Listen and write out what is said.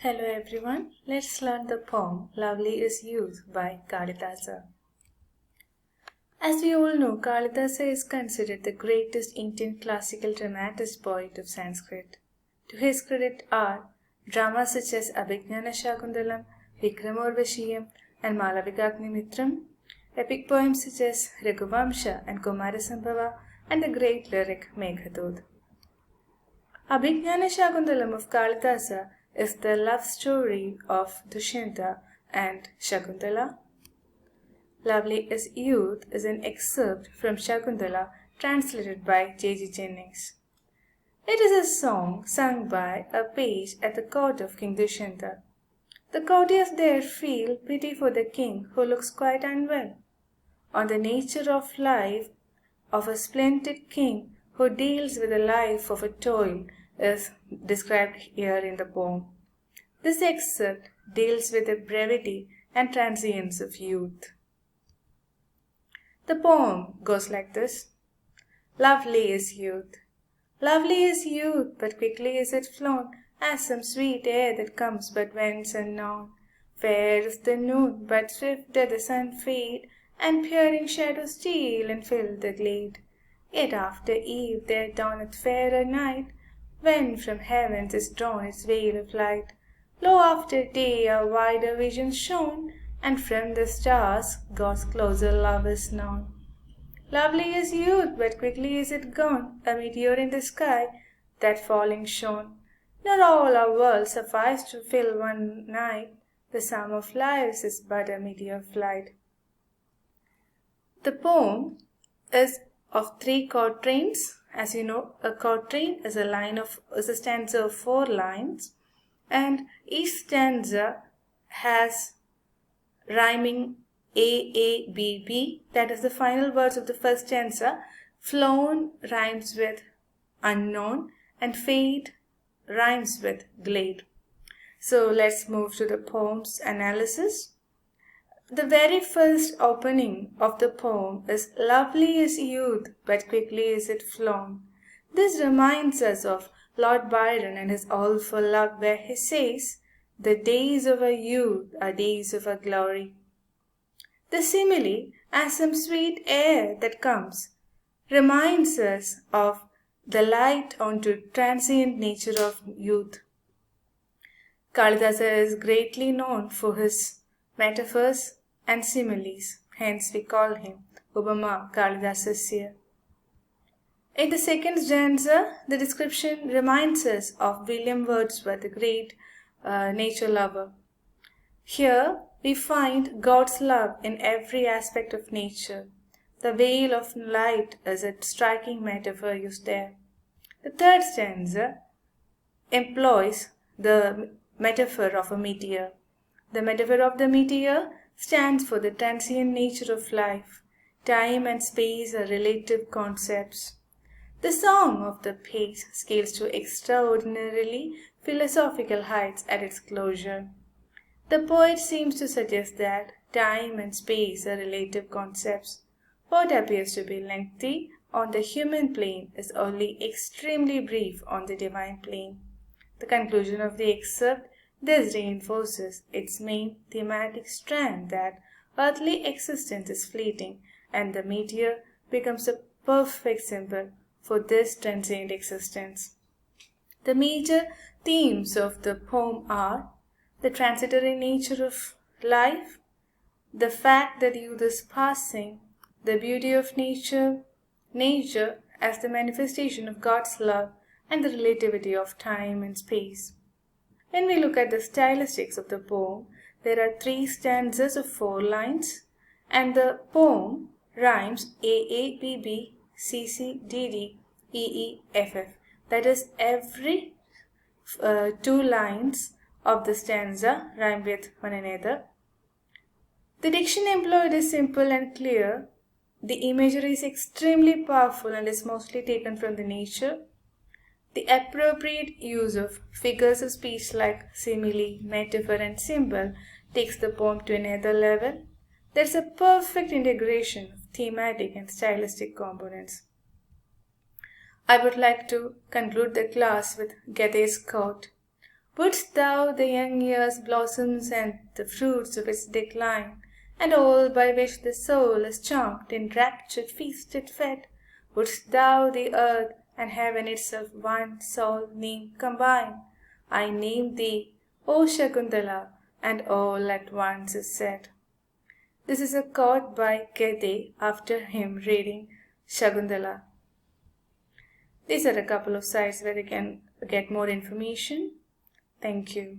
Hello everyone, let's learn the poem Lovely is Youth by Kalidasa. As we all know, Kalidasa is considered the greatest Indian classical dramatist poet of Sanskrit. To his credit are dramas such as Abhijnana Sakuntalam, Vikramorvashiyam and Malavikagnimithram, epic poems such as Raghuvamsha and Kumarasambhava, and the great lyric Meghadood. Abhijnana Sakuntalam of Kalidasa is the love story of Dushyanta and Sakuntala. Lovely is Youth is an excerpt from Sakuntala translated by J.G. Jennings. It is a song sung by a page at the court of King Dushyanta. The courtiers there feel pity for the king who looks quite unwell. On the nature of life of a splendid king who deals with the life of a toil is described here in the poem. This excerpt deals with the brevity and transience of youth. The poem goes like this. Lovely is youth. Lovely is youth, but quickly is it flown, as some sweet air that comes but wends unknown. Fair is the noon, but swift doth the sun fade, and peering shadows steal and fill the glade. Yet after eve there dawneth fairer night, when from heavens is drawn its veil of light. Lo, after day a wider vision shown, and from the stars God's closer love is known. Lovely is youth, but quickly is it gone, a meteor in the sky that falling shone. Not all our world suffice to fill one night, the sum of lives is but a meteor flight. The poem is of 3 quatrains. As you know, a quatrain is a stanza of 4 lines, and each stanza has rhyming A, that is the final words of the first stanza. Flown rhymes with unknown, and fade rhymes with glade. So let's move to the poem's analysis. The very first opening of the poem is Lovely is youth, but quickly is it flown. This reminds us of Lord Byron and his All for Love, where he says, the days of our youth are days of our glory. The simile, as some sweet air that comes, reminds us of the light onto transient nature of youth. Kalidasa is greatly known for his metaphors and similes, hence we call him Ubama Kalidasasya. In the second stanza, the description reminds us of William Wordsworth, the great nature lover. Here we find God's love in every aspect of nature. The veil of light is a striking metaphor used there. The third stanza employs the metaphor of a meteor. The metaphor of the meteor stands for the transient nature of life. Time and space are relative concepts. The song of the page scales to extraordinarily philosophical heights at its closure. The poet seems to suggest that time and space are relative concepts. What appears to be lengthy on the human plane is only extremely brief on the divine plane. The conclusion of the excerpt thus reinforces its main thematic strand that earthly existence is fleeting, and the meteor becomes a perfect symbol for this transient existence. The major themes of the poem are the transitory nature of life, the fact that youth is passing, the beauty of nature as the manifestation of God's love, and the relativity of time and space. When we look at the stylistics of the poem, there are 3 stanzas of 4 lines, and the poem rhymes AABB, CCDD, EEFF. That is, every 2 lines of the stanza rhyme with one another. The diction employed is simple and clear. The imagery is extremely powerful and is mostly taken from the nature. The appropriate use of figures of speech like simile, metaphor, and symbol takes the poem to another level. There is a perfect integration of thematic and stylistic components. I would like to conclude the class with Goethe's quote, Wouldst thou the young year's blossoms and the fruits of its decline, and all by which the soul is charmed, enraptured, feasted, fed? Wouldst thou the earth and heaven itself one sole name combine? I name thee, O Shakuntala, and all at once is said. This is a quote by Gede after him reading Shakuntala. These are a couple of sites where you can get more information. Thank you.